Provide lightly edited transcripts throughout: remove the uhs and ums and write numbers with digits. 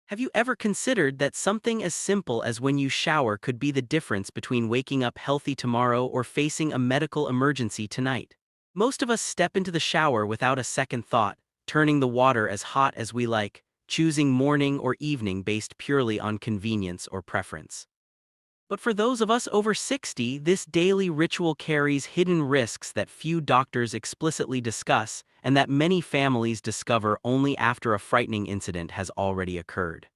Have you ever considered that something as simple as when you shower could be the difference between waking up healthy tomorrow or facing a medical emergency tonight? Most of us step into the shower without a second thought, turning the water as hot as we like, choosing morning or evening based purely on convenience or preference. But for those of us over 60, this daily ritual carries hidden risks that few doctors explicitly discuss and that many families discover only after a frightening incident has already occurred.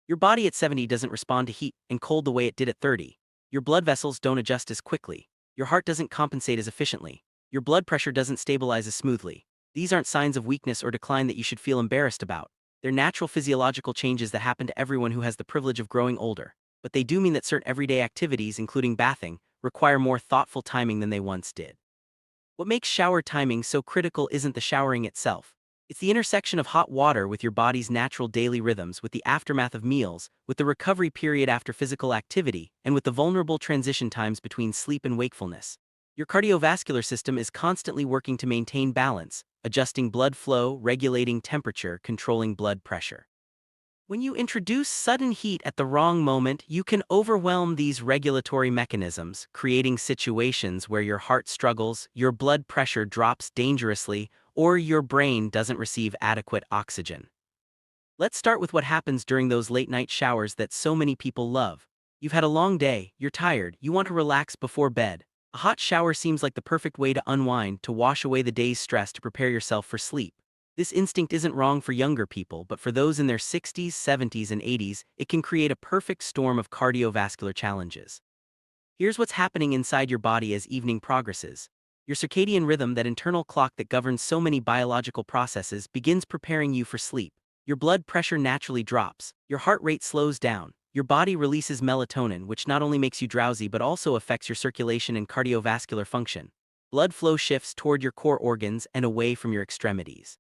Your body at 70 doesn't respond to heat and cold the way it did at 30. Your blood vessels don't adjust as quickly. Your heart doesn't compensate as efficiently. Your blood pressure doesn't stabilize as smoothly. These aren't signs of weakness or decline that you should feel embarrassed about. They're natural physiological changes that happen to everyone who has the privilege of growing older. But they do mean that certain everyday activities, including bathing, require more thoughtful timing than they once did. What makes shower timing so critical isn't the showering itself. It's the intersection of hot water with your body's natural daily rhythms, with the aftermath of meals, with the recovery period after physical activity, and with the vulnerable transition times between sleep and wakefulness. Your cardiovascular system is constantly working to maintain balance, adjusting blood flow, regulating temperature, controlling blood pressure. When you introduce sudden heat at the wrong moment, you can overwhelm these regulatory mechanisms, creating situations where your heart struggles, your blood pressure drops dangerously, or your brain doesn't receive adequate oxygen. Let's start with what happens during those late-night showers that so many people love. You've had a long day, you're tired, you want to relax before bed. A hot shower seems like the perfect way to unwind, to wash away the day's stress, to prepare yourself for sleep. This instinct isn't wrong for younger people, but for those in their 60s, 70s, and 80s, it can create a perfect storm of cardiovascular challenges. Here's what's happening inside your body as evening progresses. Your circadian rhythm, that internal clock that governs so many biological processes, begins preparing you for sleep. Your blood pressure naturally drops, your heart rate slows down, your body releases melatonin, which not only makes you drowsy but also affects your circulation and cardiovascular function. Blood flow shifts toward your core organs and away from your extremities.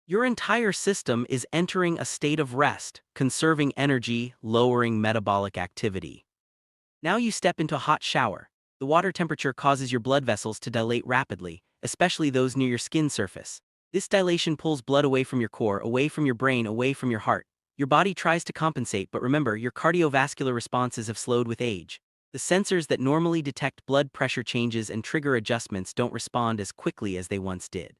Your entire system is entering a state of rest, conserving energy, lowering metabolic activity. Now you step into a hot shower. The water temperature causes your blood vessels to dilate rapidly, especially those near your skin surface. This dilation pulls blood away from your core, away from your brain, away from your heart. Your body tries to compensate, but remember, your cardiovascular responses have slowed with age. The sensors that normally detect blood pressure changes and trigger adjustments don't respond as quickly as they once did.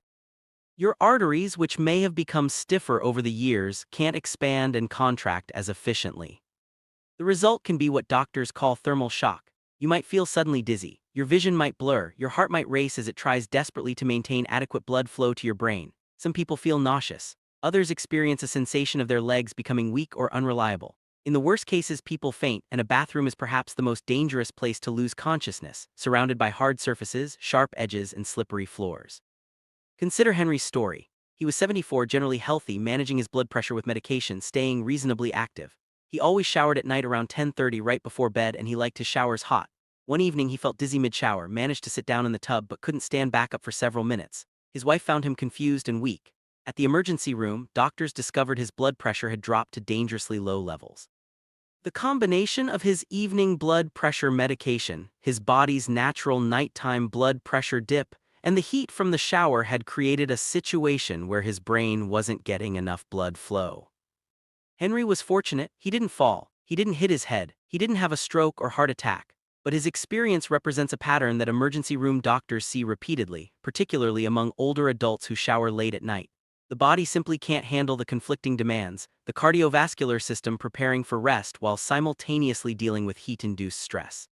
Your arteries, which may have become stiffer over the years, can't expand and contract as efficiently. The result can be what doctors call thermal shock. You might feel suddenly dizzy, your vision might blur, your heart might race as it tries desperately to maintain adequate blood flow to your brain. Some people feel nauseous. Others experience a sensation of their legs becoming weak or unreliable. In the worst cases, people faint, and a bathroom is perhaps the most dangerous place to lose consciousness, surrounded by hard surfaces, sharp edges, and slippery floors. Consider Henry's story. He was 74, generally healthy, managing his blood pressure with medication, staying reasonably active. He always showered at night around 10:30 right before bed, and he liked his showers hot. One evening he felt dizzy mid-shower, managed to sit down in the tub but couldn't stand back up for several minutes. His wife found him confused and weak. At the emergency room, doctors discovered his blood pressure had dropped to dangerously low levels. The combination of his evening blood pressure medication, his body's natural nighttime blood pressure dip, and the heat from the shower had created a situation where his brain wasn't getting enough blood flow. Henry was fortunate. He didn't fall, he didn't hit his head, he didn't have a stroke or heart attack. But his experience represents a pattern that emergency room doctors see repeatedly, particularly among older adults who shower late at night. The body simply can't handle the conflicting demands, the cardiovascular system preparing for rest while simultaneously dealing with heat-induced stress.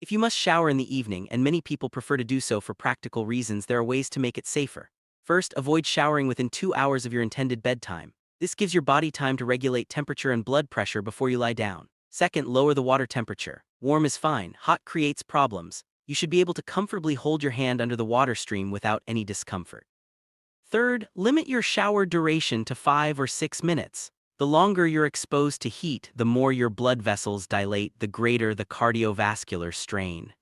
If you must shower in the evening, and many people prefer to do so for practical reasons, there are ways to make it safer. First, avoid showering within 2 hours of your intended bedtime. This gives your body time to regulate temperature and blood pressure before you lie down. Second, lower the water temperature. Warm is fine, hot creates problems. You should be able to comfortably hold your hand under the water stream without any discomfort. Third, limit your shower duration to 5 or 6 minutes. The longer you're exposed to heat, the more your blood vessels dilate, the greater the cardiovascular strain.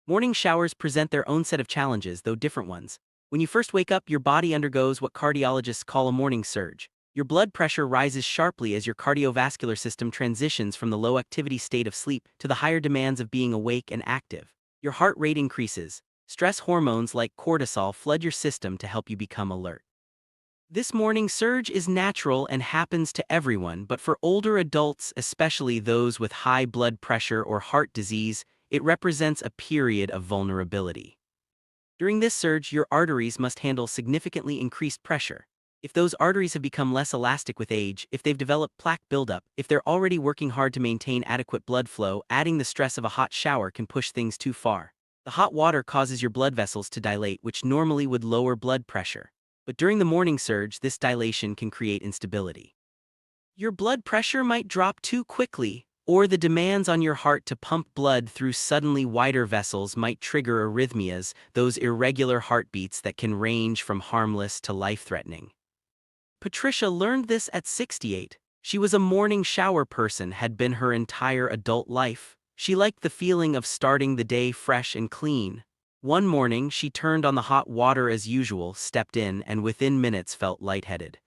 Morning showers present their own set of challenges, though different ones. When you first wake up, your body undergoes what cardiologists call a morning surge. Your blood pressure rises sharply as your cardiovascular system transitions from the low-activity state of sleep to the higher demands of being awake and active. Your heart rate increases. Stress hormones like cortisol flood your system to help you become alert. This morning surge is natural and happens to everyone, but for older adults, especially those with high blood pressure or heart disease, it represents a period of vulnerability. During this surge, your arteries must handle significantly increased pressure. If those arteries have become less elastic with age, if they've developed plaque buildup, if they're already working hard to maintain adequate blood flow, adding the stress of a hot shower can push things too far. The hot water causes your blood vessels to dilate, which normally would lower blood pressure. But during the morning surge, this dilation can create instability. Your blood pressure might drop too quickly, or the demands on your heart to pump blood through suddenly wider vessels might trigger arrhythmias, those irregular heartbeats that can range from harmless to life-threatening. Patricia learned this at 68. She was a morning shower person, had been her entire adult life. She liked the feeling of starting the day fresh and clean. One morning, she turned on the hot water as usual, stepped in, and within minutes felt lightheaded.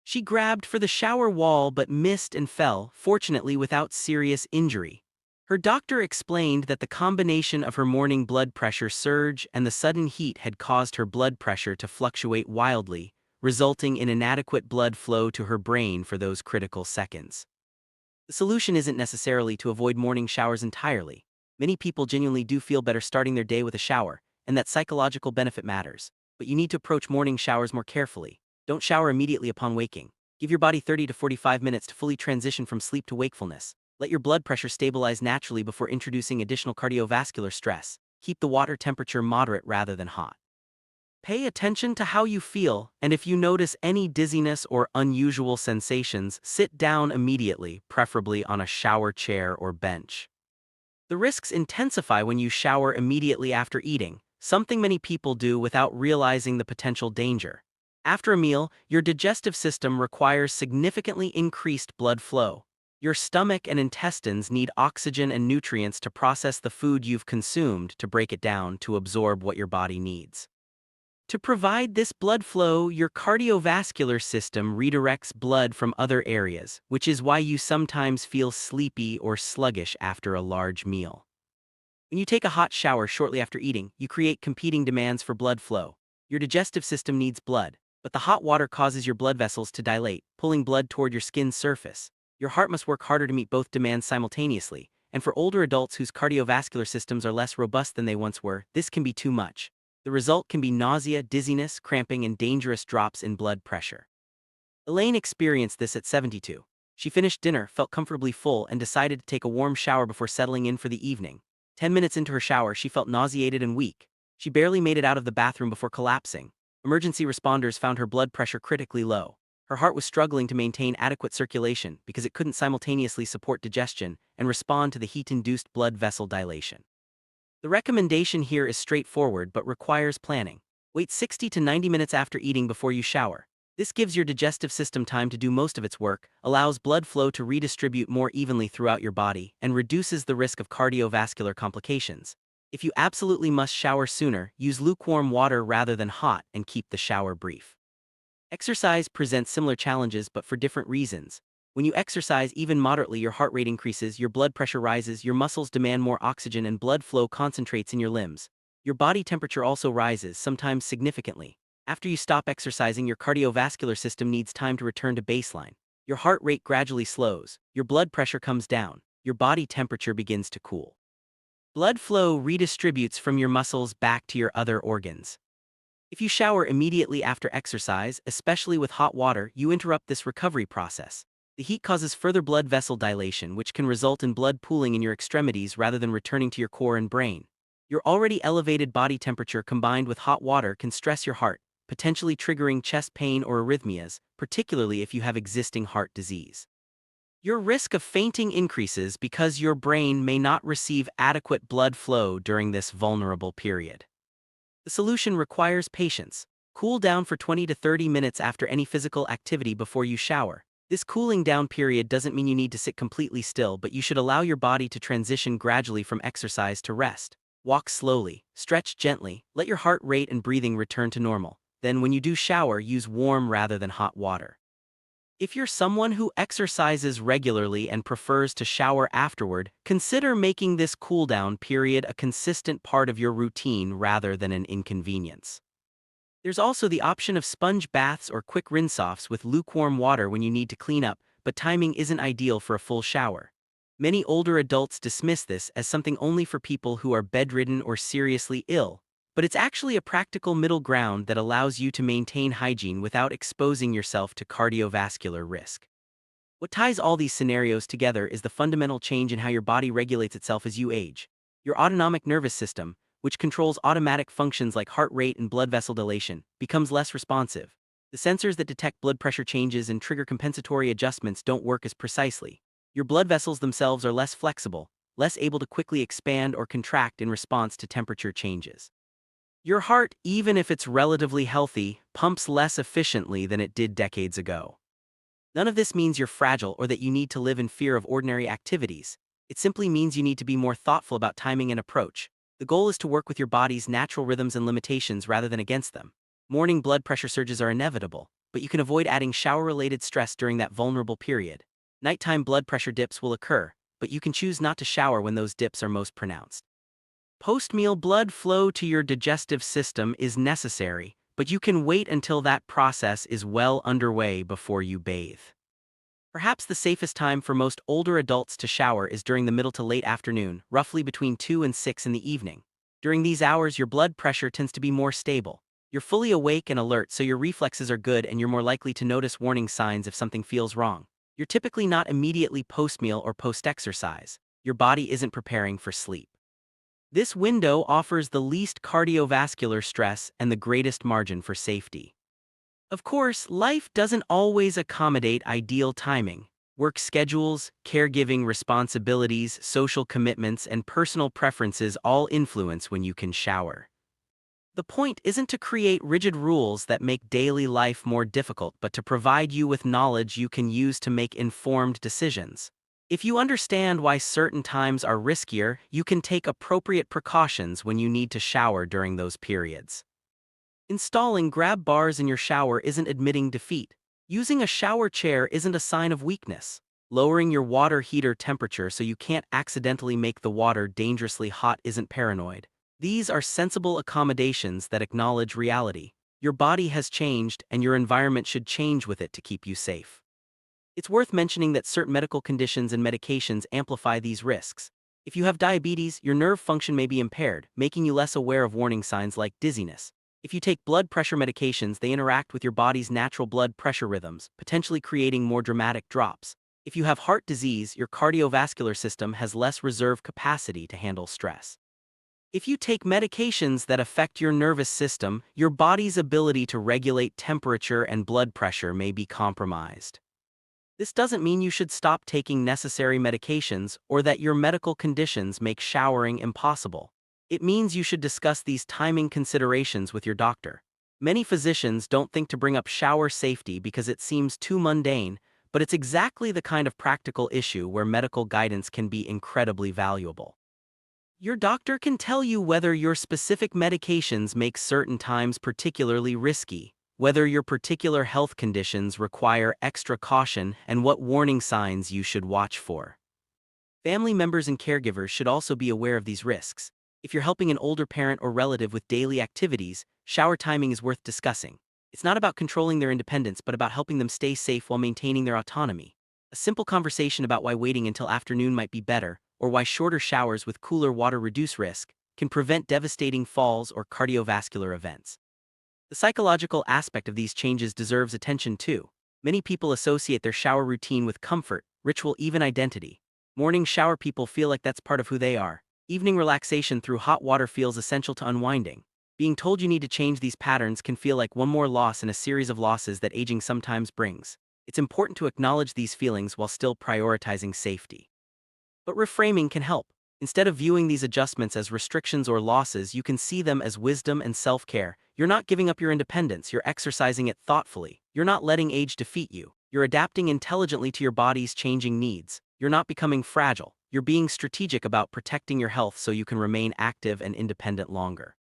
She grabbed for the shower wall but missed and fell, fortunately without serious injury. Her doctor explained that the combination of her morning blood pressure surge and the sudden heat had caused her blood pressure to fluctuate wildly, resulting in inadequate blood flow to her brain for those critical seconds. The solution isn't necessarily to avoid morning showers entirely. Many people genuinely do feel better starting their day with a shower, and that psychological benefit matters. But you need to approach morning showers more carefully. Don't shower immediately upon waking. Give your body 30 to 45 minutes to fully transition from sleep to wakefulness. Let your blood pressure stabilize naturally before introducing additional cardiovascular stress. Keep the water temperature moderate rather than hot. Pay attention to how you feel, and if you notice any dizziness or unusual sensations, sit down immediately, preferably on a shower chair or bench. The risks intensify when you shower immediately after eating, something many people do without realizing the potential danger. After a meal, your digestive system requires significantly increased blood flow. Your stomach and intestines need oxygen and nutrients to process the food you've consumed, to break it down, to absorb what your body needs. To provide this blood flow, your cardiovascular system redirects blood from other areas, which is why you sometimes feel sleepy or sluggish after a large meal. When you take a hot shower shortly after eating, you create competing demands for blood flow. Your digestive system needs blood, but the hot water causes your blood vessels to dilate, pulling blood toward your skin's surface. Your heart must work harder to meet both demands simultaneously, and for older adults whose cardiovascular systems are less robust than they once were, this can be too much. The result can be nausea, dizziness, cramping, and dangerous drops in blood pressure. Elaine experienced this at 72. She finished dinner, felt comfortably full, and decided to take a warm shower before settling in for the evening. 10 minutes into her shower, she felt nauseated and weak. She barely made it out of the bathroom before collapsing. Emergency responders found her blood pressure critically low. Her heart was struggling to maintain adequate circulation because it couldn't simultaneously support digestion and respond to the heat-induced blood vessel dilation. The recommendation here is straightforward but requires planning. Wait 60 to 90 minutes after eating before you shower. This gives your digestive system time to do most of its work, allows blood flow to redistribute more evenly throughout your body, and reduces the risk of cardiovascular complications. If you absolutely must shower sooner, use lukewarm water rather than hot and keep the shower brief. Exercise presents similar challenges but for different reasons. When you exercise even moderately, your heart rate increases, your blood pressure rises, your muscles demand more oxygen, and blood flow concentrates in your limbs. Your body temperature also rises, sometimes significantly. After you stop exercising, your cardiovascular system needs time to return to baseline. Your heart rate gradually slows, your blood pressure comes down, your body temperature begins to cool. Blood flow redistributes from your muscles back to your other organs. If you shower immediately after exercise, especially with hot water, you interrupt this recovery process. The heat causes further blood vessel dilation, which can result in blood pooling in your extremities rather than returning to your core and brain. Your already elevated body temperature combined with hot water can stress your heart, potentially triggering chest pain or arrhythmias, particularly if you have existing heart disease. Your risk of fainting increases because your brain may not receive adequate blood flow during this vulnerable period. The solution requires patience. Cool down for 20 to 30 minutes after any physical activity before you shower. This cooling down period doesn't mean you need to sit completely still, but you should allow your body to transition gradually from exercise to rest. Walk slowly, stretch gently, let your heart rate and breathing return to normal. Then when you do shower, use warm rather than hot water. If you're someone who exercises regularly and prefers to shower afterward, consider making this cool-down period a consistent part of your routine rather than an inconvenience. There's also the option of sponge baths or quick rinse-offs with lukewarm water when you need to clean up, but timing isn't ideal for a full shower. Many older adults dismiss this as something only for people who are bedridden or seriously ill, but it's actually a practical middle ground that allows you to maintain hygiene without exposing yourself to cardiovascular risk. What ties all these scenarios together is the fundamental change in how your body regulates itself as you age. Your autonomic nervous system, which controls automatic functions like heart rate and blood vessel dilation, becomes less responsive. The sensors that detect blood pressure changes and trigger compensatory adjustments don't work as precisely. Your blood vessels themselves are less flexible, less able to quickly expand or contract in response to temperature changes. Your heart, even if it's relatively healthy, pumps less efficiently than it did decades ago. None of this means you're fragile or that you need to live in fear of ordinary activities. It simply means you need to be more thoughtful about timing and approach. The goal is to work with your body's natural rhythms and limitations rather than against them. Morning blood pressure surges are inevitable, but you can avoid adding shower-related stress during that vulnerable period. Nighttime blood pressure dips will occur, but you can choose not to shower when those dips are most pronounced. Post-meal blood flow to your digestive system is necessary, but you can wait until that process is well underway before you bathe. Perhaps the safest time for most older adults to shower is during the middle to late afternoon, roughly between 2 and 6 in the evening. During these hours, your blood pressure tends to be more stable. You're fully awake and alert, so your reflexes are good and you're more likely to notice warning signs if something feels wrong. You're typically not immediately post-meal or post-exercise. Your body isn't preparing for sleep. This window offers the least cardiovascular stress and the greatest margin for safety. Of course, life doesn't always accommodate ideal timing. Work schedules, caregiving responsibilities, social commitments, and personal preferences all influence when you can shower. The point isn't to create rigid rules that make daily life more difficult, but to provide you with knowledge you can use to make informed decisions. If you understand why certain times are riskier, you can take appropriate precautions when you need to shower during those periods. Installing grab bars in your shower isn't admitting defeat. Using a shower chair isn't a sign of weakness. Lowering your water heater temperature so you can't accidentally make the water dangerously hot isn't paranoid. These are sensible accommodations that acknowledge reality. Your body has changed, and your environment should change with it to keep you safe. It's worth mentioning that certain medical conditions and medications amplify these risks. If you have diabetes, your nerve function may be impaired, making you less aware of warning signs like dizziness. If you take blood pressure medications, they interact with your body's natural blood pressure rhythms, potentially creating more dramatic drops. If you have heart disease, your cardiovascular system has less reserve capacity to handle stress. If you take medications that affect your nervous system, your body's ability to regulate temperature and blood pressure may be compromised. This doesn't mean you should stop taking necessary medications or that your medical conditions make showering impossible. It means you should discuss these timing considerations with your doctor. Many physicians don't think to bring up shower safety because it seems too mundane, but it's exactly the kind of practical issue where medical guidance can be incredibly valuable. Your doctor can tell you whether your specific medications make certain times particularly risky, whether your particular health conditions require extra caution, and what warning signs you should watch for. Family members and caregivers should also be aware of these risks. If you're helping an older parent or relative with daily activities, shower timing is worth discussing. It's not about controlling their independence, but about helping them stay safe while maintaining their autonomy. A simple conversation about why waiting until afternoon might be better, or why shorter showers with cooler water reduce risk, can prevent devastating falls or cardiovascular events. The psychological aspect of these changes deserves attention too. Many people associate their shower routine with comfort, ritual, even identity. Morning shower people feel like that's part of who they are. Evening relaxation through hot water feels essential to unwinding. Being told you need to change these patterns can feel like one more loss in a series of losses that aging sometimes brings. It's important to acknowledge these feelings while still prioritizing safety. But reframing can help. Instead of viewing these adjustments as restrictions or losses, you can see them as wisdom and self-care. You're not giving up your independence, you're exercising it thoughtfully. You're not letting age defeat you. You're adapting intelligently to your body's changing needs. You're not becoming fragile. You're being strategic about protecting your health so you can remain active and independent longer.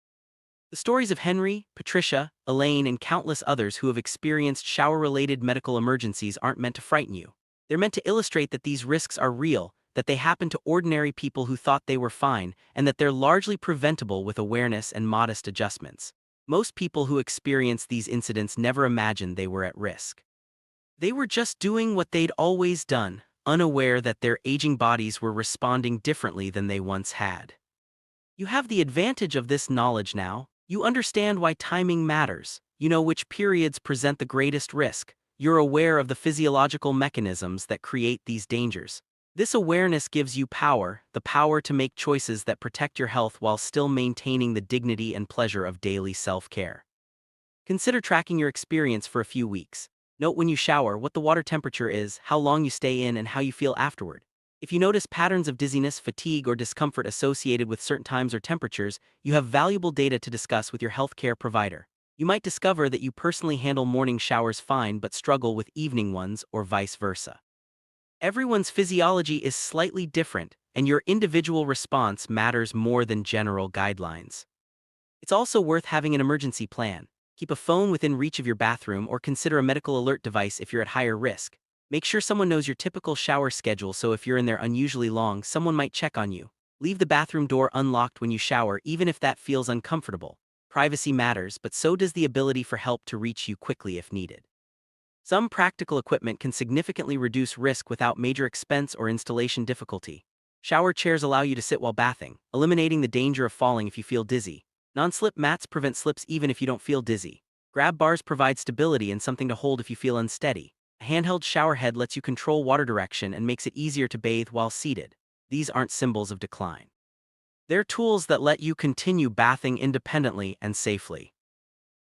The stories of Henry, Patricia, Elaine, and countless others who have experienced shower-related medical emergencies aren't meant to frighten you. They're meant to illustrate that these risks are real, that they happen to ordinary people who thought they were fine, and that they're largely preventable with awareness and modest adjustments. Most people who experience these incidents never imagined they were at risk. They were just doing what they'd always done, unaware that their aging bodies were responding differently than they once had. You have the advantage of this knowledge now. You understand why timing matters. You know which periods present the greatest risk. You're aware of the physiological mechanisms that create these dangers. This awareness gives you power, the power to make choices that protect your health while still maintaining the dignity and pleasure of daily self-care. Consider tracking your experience for a few weeks. Note when you shower what the water temperature is, how long you stay in, and how you feel afterward. If you notice patterns of dizziness, fatigue, or discomfort associated with certain times or temperatures, you have valuable data to discuss with your healthcare provider. You might discover that you personally handle morning showers fine but struggle with evening ones, or vice versa. Everyone's physiology is slightly different, and your individual response matters more than general guidelines. It's also worth having an emergency plan. Keep a phone within reach of your bathroom or consider a medical alert device if you're at higher risk. Make sure someone knows your typical shower schedule so if you're in there unusually long, someone might check on you. Leave the bathroom door unlocked when you shower even if that feels uncomfortable. Privacy matters, but so does the ability for help to reach you quickly if needed. Some practical equipment can significantly reduce risk without major expense or installation difficulty. Shower chairs allow you to sit while bathing, eliminating the danger of falling if you feel dizzy. Non-slip mats prevent slips even if you don't feel dizzy. Grab bars provide stability and something to hold if you feel unsteady. A handheld shower head lets you control water direction and makes it easier to bathe while seated. These aren't symbols of decline. They're tools that let you continue bathing independently and safely.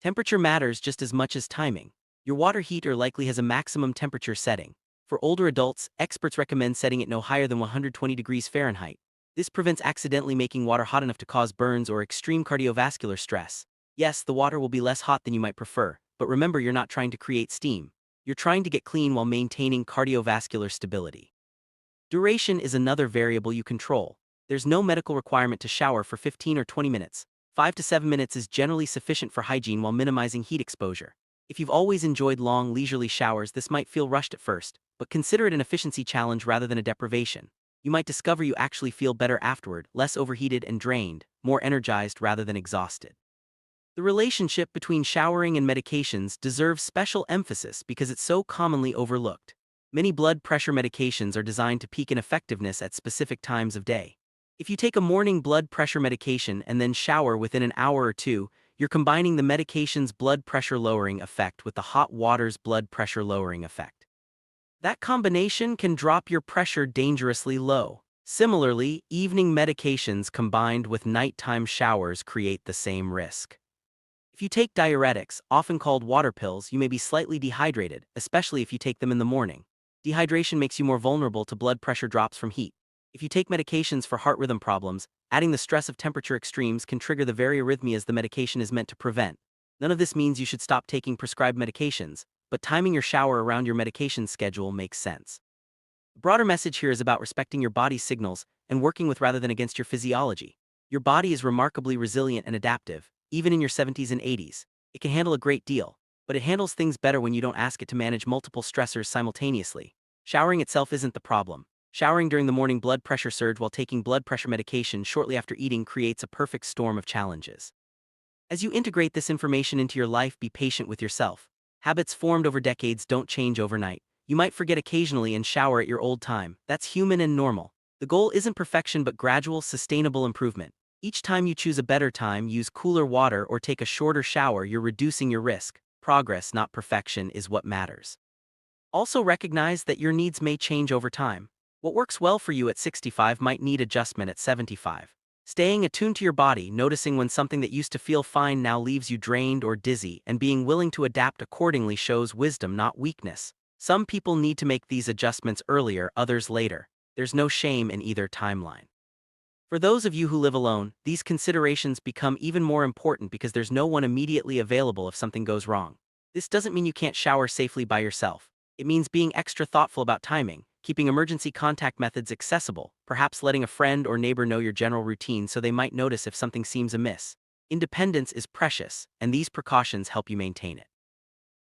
Temperature matters just as much as timing. Your water heater likely has a maximum temperature setting. For older adults, experts recommend setting it no higher than 120 degrees Fahrenheit. This prevents accidentally making water hot enough to cause burns or extreme cardiovascular stress. Yes, the water will be less hot than you might prefer, but remember you're not trying to create steam. You're trying to get clean while maintaining cardiovascular stability. Duration is another variable you control. There's no medical requirement to shower for 15 or 20 minutes. 5 to 7 minutes is generally sufficient for hygiene while minimizing heat exposure. If you've always enjoyed long, leisurely showers, this might feel rushed at first, but consider it an efficiency challenge rather than a deprivation. You might discover you actually feel better afterward, less overheated and drained, more energized rather than exhausted. The relationship between showering and medications deserves special emphasis because it's so commonly overlooked. Many blood pressure medications are designed to peak in effectiveness at specific times of day. If you take a morning blood pressure medication and then shower within an hour or two, you're combining the medication's blood pressure lowering effect with the hot water's blood pressure lowering effect. That combination can drop your pressure dangerously low. Similarly, evening medications combined with nighttime showers create the same risk. If you take diuretics, often called water pills, you may be slightly dehydrated, especially if you take them in the morning. Dehydration makes you more vulnerable to blood pressure drops from heat. If you take medications for heart rhythm problems, adding the stress of temperature extremes can trigger the very arrhythmias the medication is meant to prevent. None of this means you should stop taking prescribed medications, but timing your shower around your medication schedule makes sense. The broader message here is about respecting your body's signals and working with rather than against your physiology. Your body is remarkably resilient and adaptive, even in your 70s and 80s. It can handle a great deal, but it handles things better when you don't ask it to manage multiple stressors simultaneously. Showering itself isn't the problem. Showering during the morning blood pressure surge while taking blood pressure medication shortly after eating creates a perfect storm of challenges. As you integrate this information into your life, be patient with yourself. Habits formed over decades don't change overnight. You might forget occasionally and shower at your old time. That's human and normal. The goal isn't perfection but gradual, sustainable improvement. Each time you choose a better time, use cooler water, or take a shorter shower, you're reducing your risk. Progress, not perfection, is what matters. Also recognize that your needs may change over time. What works well for you at 65 might need adjustment at 75. Staying attuned to your body, noticing when something that used to feel fine now leaves you drained or dizzy, and being willing to adapt accordingly shows wisdom, not weakness. Some people need to make these adjustments earlier, others later. There's no shame in either timeline. For those of you who live alone, these considerations become even more important because there's no one immediately available if something goes wrong. This doesn't mean you can't shower safely by yourself. It means being extra thoughtful about timing, keeping emergency contact methods accessible, perhaps letting a friend or neighbor know your general routine so they might notice if something seems amiss. Independence is precious, and these precautions help you maintain it.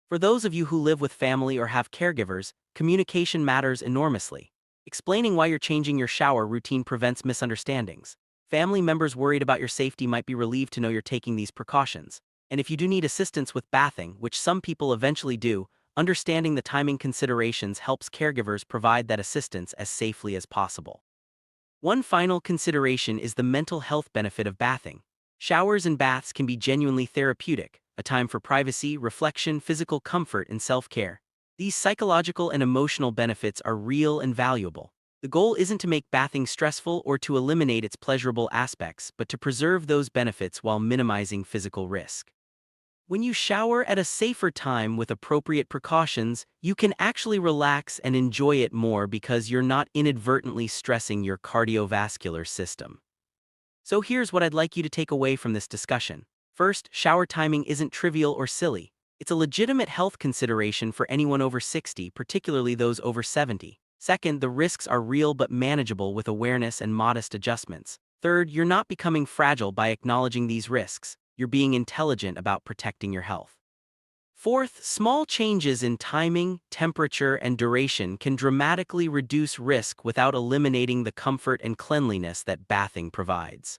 For those of you who live with family or have caregivers, communication matters enormously. Explaining why you're changing your shower routine prevents misunderstandings. Family members worried about your safety might be relieved to know you're taking these precautions. And if you do need assistance with bathing, which some people eventually do, understanding the timing considerations helps caregivers provide that assistance as safely as possible. One final consideration is the mental health benefit of bathing. Showers and baths can be genuinely therapeutic, a time for privacy, reflection, physical comfort, and self-care. These psychological and emotional benefits are real and valuable. The goal isn't to make bathing stressful or to eliminate its pleasurable aspects, but to preserve those benefits while minimizing physical risk. When you shower at a safer time with appropriate precautions, you can actually relax and enjoy it more because you're not inadvertently stressing your cardiovascular system. So here's what I'd like you to take away from this discussion. First, shower timing isn't trivial or silly. It's a legitimate health consideration for anyone over 60, particularly those over 70. Second, the risks are real but manageable with awareness and modest adjustments. Third, you're not becoming fragile by acknowledging these risks. You're being intelligent about protecting your health. Fourth, small changes in timing, temperature, and duration can dramatically reduce risk without eliminating the comfort and cleanliness that bathing provides.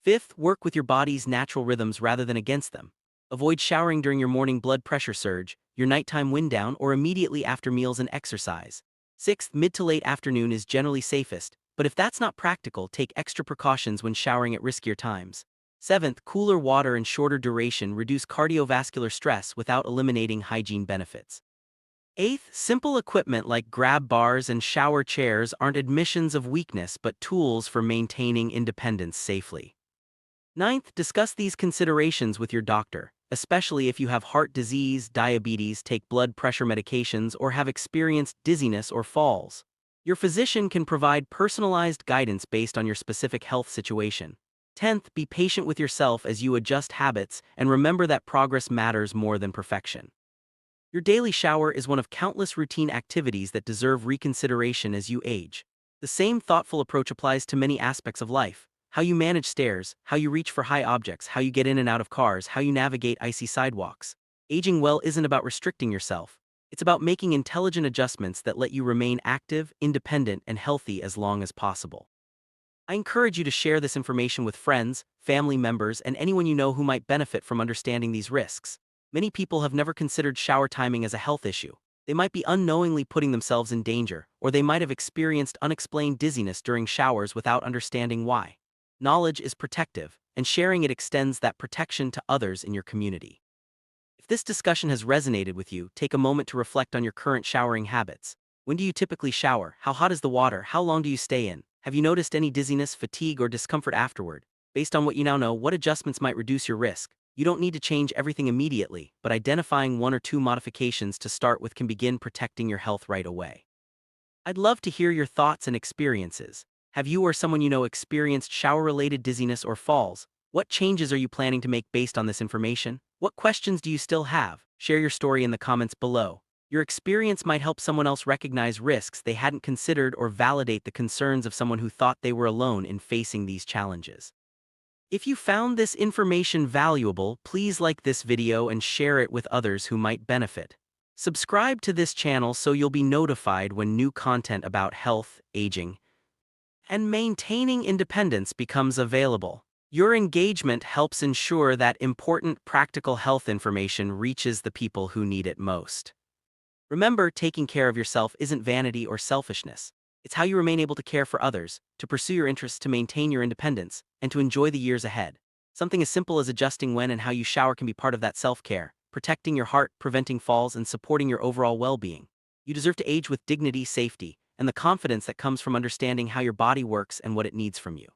Fifth, work with your body's natural rhythms rather than against them. Avoid showering during your morning blood pressure surge, your nighttime wind down, or immediately after meals and exercise. Sixth, mid to late afternoon is generally safest, but if that's not practical, take extra precautions when showering at riskier times. Seventh, cooler water and shorter duration reduce cardiovascular stress without eliminating hygiene benefits. Eighth, simple equipment like grab bars and shower chairs aren't admissions of weakness but tools for maintaining independence safely. Ninth, discuss these considerations with your doctor, especially if you have heart disease, diabetes, take blood pressure medications, or have experienced dizziness or falls. Your physician can provide personalized guidance based on your specific health situation. 10th, be patient with yourself as you adjust habits and remember that progress matters more than perfection. Your daily shower is one of countless routine activities that deserve reconsideration as you age. The same thoughtful approach applies to many aspects of life: how you manage stairs, how you reach for high objects, how you get in and out of cars, how you navigate icy sidewalks. Aging well isn't about restricting yourself. It's about making intelligent adjustments that let you remain active, independent, and healthy as long as possible. I encourage you to share this information with friends, family members, and anyone you know who might benefit from understanding these risks. Many people have never considered shower timing as a health issue. They might be unknowingly putting themselves in danger, or they might have experienced unexplained dizziness during showers without understanding why. Knowledge is protective, and sharing it extends that protection to others in your community. If this discussion has resonated with you, take a moment to reflect on your current showering habits. When do you typically shower? How hot is the water? How long do you stay in? Have you noticed any dizziness, fatigue, or discomfort afterward? Based on what you now know, what adjustments might reduce your risk? You don't need to change everything immediately, but identifying one or two modifications to start with can begin protecting your health right away. I'd love to hear your thoughts and experiences. Have you or someone you know experienced shower-related dizziness or falls? What changes are you planning to make based on this information? What questions do you still have? Share your story in the comments below. Your experience might help someone else recognize risks they hadn't considered or validate the concerns of someone who thought they were alone in facing these challenges. If you found this information valuable, please like this video and share it with others who might benefit. Subscribe to this channel so you'll be notified when new content about health, aging, and maintaining independence becomes available. Your engagement helps ensure that important practical health information reaches the people who need it most. Remember, taking care of yourself isn't vanity or selfishness. It's how you remain able to care for others, to pursue your interests, to maintain your independence, and to enjoy the years ahead. Something as simple as adjusting when and how you shower can be part of that self-care, protecting your heart, preventing falls, and supporting your overall well-being. You deserve to age with dignity, safety, and the confidence that comes from understanding how your body works and what it needs from you.